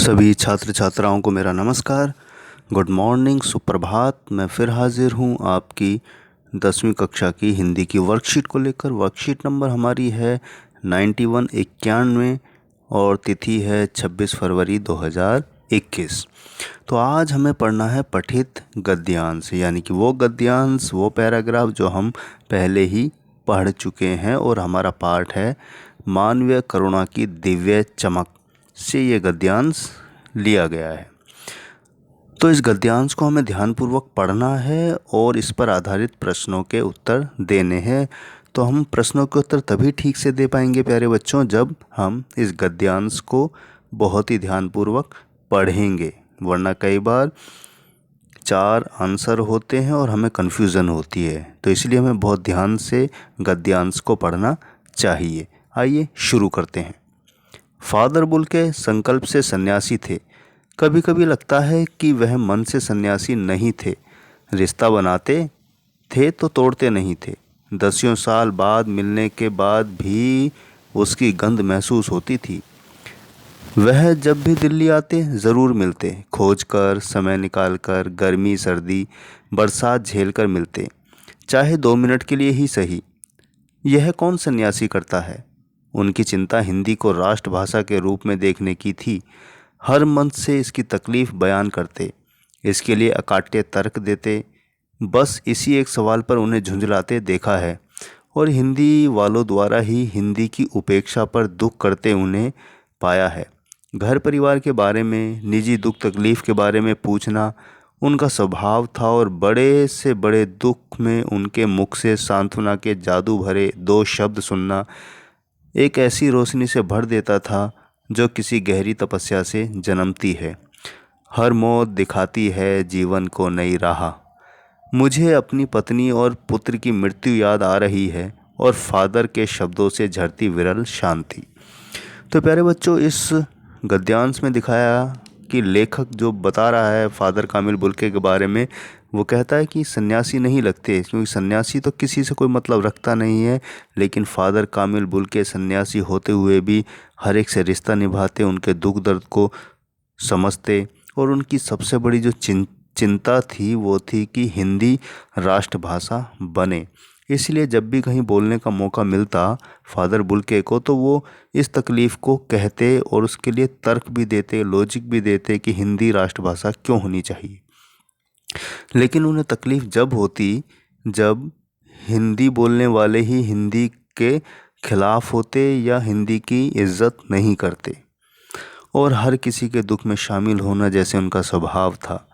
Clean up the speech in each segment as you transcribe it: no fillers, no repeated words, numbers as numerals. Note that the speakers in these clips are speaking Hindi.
सभी छात्र छात्राओं को मेरा नमस्कार। गुड मॉर्निंग, सुप्रभात। मैं फिर हाजिर हूँ आपकी 10वीं कक्षा की हिंदी की वर्कशीट को लेकर। वर्कशीट नंबर हमारी है 9191 और तिथि है 26 फरवरी 2021। तो आज हमें पढ़ना है पठित गद्यांश, यानी कि वो गद्यांश, वो पैराग्राफ जो हम पहले ही पढ़ चुके हैं। और हमारा पाठ है मानवीय करुणा की दिव्य चमक से ये गद्यांश लिया गया है। तो इस गद्यांश को हमें ध्यानपूर्वक पढ़ना है और इस पर आधारित प्रश्नों के उत्तर देने हैं। तो हम प्रश्नों के उत्तर तभी ठीक से दे पाएंगे प्यारे बच्चों, जब हम इस गद्यांश को बहुत ही ध्यानपूर्वक पढ़ेंगे। वरना कई बार 4 आंसर होते हैं और हमें कन्फ्यूज़न होती है। तो इसलिए हमें बहुत ध्यान से गद्यांश को पढ़ना चाहिए। आइए शुरू करते हैं। फादर बुल्के संकल्प से सन्यासी थे। कभी कभी लगता है कि वह मन से सन्यासी नहीं थे। रिश्ता बनाते थे तो तोड़ते नहीं थे। 10 साल बाद मिलने के बाद भी उसकी गंध महसूस होती थी। वह जब भी दिल्ली आते ज़रूर मिलते, खोज कर, समय निकाल कर, गर्मी सर्दी बरसात झेल कर मिलते, चाहे 2 मिनट के लिए ही सही। यह कौन सन्यासी करता है? उनकी चिंता हिंदी को राष्ट्रभाषा के रूप में देखने की थी। हर मंच से इसकी तकलीफ बयान करते, इसके लिए अकाट्य तर्क देते। बस इसी एक सवाल पर उन्हें झुंझलाते देखा है और हिंदी वालों द्वारा ही हिंदी की उपेक्षा पर दुख करते उन्हें पाया है। घर परिवार के बारे में, निजी दुख तकलीफ के बारे में पूछना उनका स्वभाव था और बड़े से बड़े दुख में उनके मुख से सांत्वना के जादू भरे 2 शब्द सुनना एक ऐसी रोशनी से भर देता था जो किसी गहरी तपस्या से जन्मती है। हर मौत दिखाती है जीवन को नई राह। मुझे अपनी पत्नी और पुत्र की मृत्यु याद आ रही है और फादर के शब्दों से झरती विरल शांति। तो प्यारे बच्चों, इस गद्यांश में दिखाया कि लेखक जो बता रहा है फादर कामिल बुल्के के बारे में, वो कहता है कि सन्यासी नहीं लगते, क्योंकि सन्यासी तो किसी से कोई मतलब रखता नहीं है। लेकिन फादर कामिल बुल्के सन्यासी होते हुए भी हर एक से रिश्ता निभाते, उनके दुख दर्द को समझते। और उनकी सबसे बड़ी जो चिंता थी वो थी कि हिंदी राष्ट्रभाषा बने। इसलिए जब भी कहीं बोलने का मौका मिलता फादर बुल्के को, तो वो इस तकलीफ़ को कहते और उसके लिए तर्क भी देते, लॉजिक भी देते कि हिंदी राष्ट्रभाषा क्यों होनी चाहिए। लेकिन उन्हें तकलीफ़ जब होती जब हिंदी बोलने वाले ही हिंदी के खिलाफ होते या हिंदी की इज्जत नहीं करते। और हर किसी के दुख में शामिल होना जैसे उनका स्वभाव था।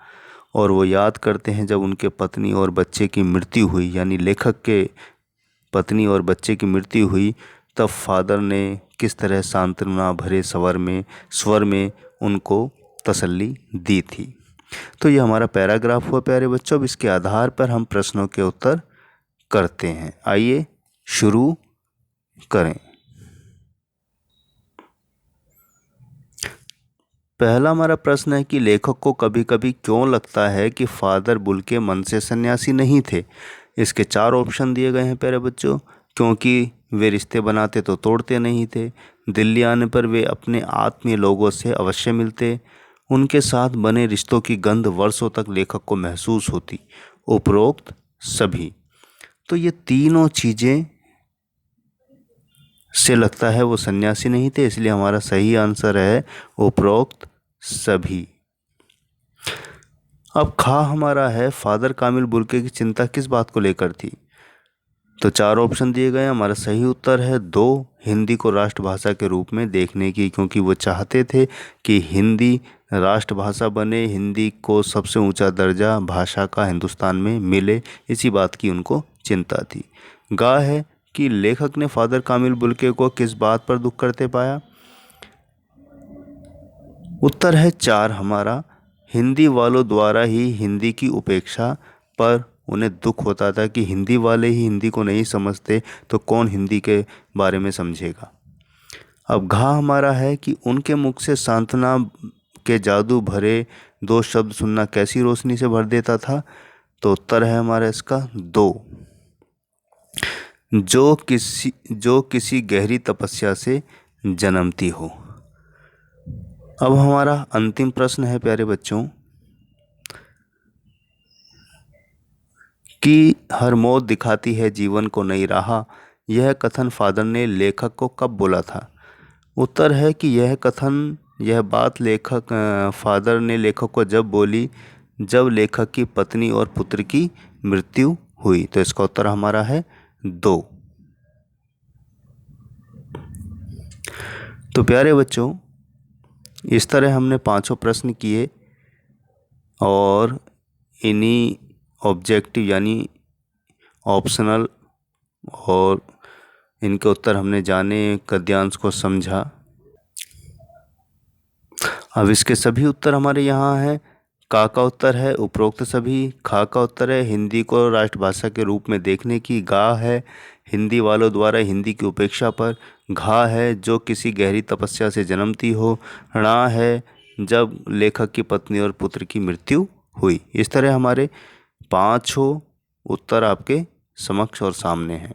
और वो याद करते हैं जब उनके पत्नी और बच्चे की मृत्यु हुई, यानी लेखक के पत्नी और बच्चे की मृत्यु हुई, तब फादर ने किस तरह सांत्वना भरे स्वर में उनको तसल्ली दी थी। तो ये हमारा पैराग्राफ हुआ प्यारे बच्चों। अब इसके आधार पर हम प्रश्नों के उत्तर करते हैं। आइए शुरू करें। पहला हमारा प्रश्न है कि लेखक को कभी कभी क्यों लगता है कि फादर बुल्के मन से सन्यासी नहीं थे। इसके 4 ऑप्शन दिए गए हैं प्यारे बच्चों। क्योंकि वे रिश्ते बनाते तो तोड़ते नहीं थे। दिल्ली आने पर वे अपने आत्मीय लोगों से अवश्य मिलते। उनके साथ बने रिश्तों की गंध वर्षों तक लेखक को महसूस होती। उपरोक्त सभी। तो ये तीनों चीज़ें से लगता है वो सन्यासी नहीं थे, इसलिए हमारा सही आंसर है उपरोक्त सभी। अब खा हमारा है फादर कामिल बुल्के की चिंता किस बात को लेकर थी। तो 4 ऑप्शन दिए गए हैं। हमारा सही उत्तर है 2, हिंदी को राष्ट्रभाषा के रूप में देखने की, क्योंकि वो चाहते थे कि हिंदी राष्ट्रभाषा बने, हिंदी को सबसे ऊंचा दर्जा भाषा का हिंदुस्तान में मिले, इसी बात की उनको चिंता थी। गा है कि लेखक ने फादर कामिल बुल्के को किस बात पर दुख करते पाया। उत्तर है 4 हमारा, हिंदी वालों द्वारा ही हिंदी की उपेक्षा पर उन्हें दुख होता था कि हिंदी वाले ही हिंदी को नहीं समझते तो कौन हिंदी के बारे में समझेगा। अब घा हमारा है कि उनके मुख से सांत्वना के जादू भरे 2 शब्द सुनना कैसी रोशनी से भर देता था। तो उत्तर है हमारा इसका 2, जो किसी गहरी तपस्या से जन्मती हो। अब हमारा अंतिम प्रश्न है प्यारे बच्चों कि हर मौत दिखाती है जीवन को नई राह, यह कथन फादर ने लेखक को कब बोला था? उत्तर है कि यह बात फादर ने लेखक को जब बोली जब लेखक की पत्नी और पुत्र की मृत्यु हुई। तो इसका उत्तर हमारा है 2। तो प्यारे बच्चों, इस तरह हमने 5 प्रश्न किए और इन्हीं ऑब्जेक्टिव यानी ऑप्शनल और इनके उत्तर हमने जाने, गद्यांश को समझा। अब इसके सभी उत्तर हमारे यहाँ हैं। का उत्तर है उपरोक्त सभी, खा का उत्तर है हिंदी को राष्ट्रभाषा के रूप में देखने की, गा है हिंदी वालों द्वारा हिंदी की उपेक्षा पर, घा है जो किसी गहरी तपस्या से जन्मती हो, णा है जब लेखक की पत्नी और पुत्र की मृत्यु हुई। इस तरह हमारे 5 उत्तर आपके समक्ष और सामने हैं।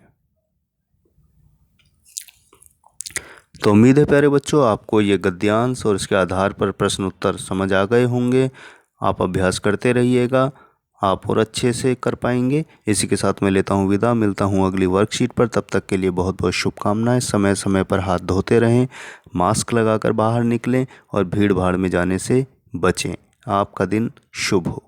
तो उम्मीद है प्यारे बच्चों आपको ये गद्यांश और इसके आधार पर प्रश्न उत्तर समझ आ गए होंगे। आप अभ्यास करते रहिएगा, आप और अच्छे से कर पाएंगे। इसी के साथ मैं लेता हूँ विदा, मिलता हूँ अगली वर्कशीट पर। तब तक के लिए बहुत बहुत शुभकामनाएं। समय समय पर हाथ धोते रहें, मास्क लगाकर बाहर निकलें और भीड़ भाड़ में जाने से बचें। आपका दिन शुभ हो।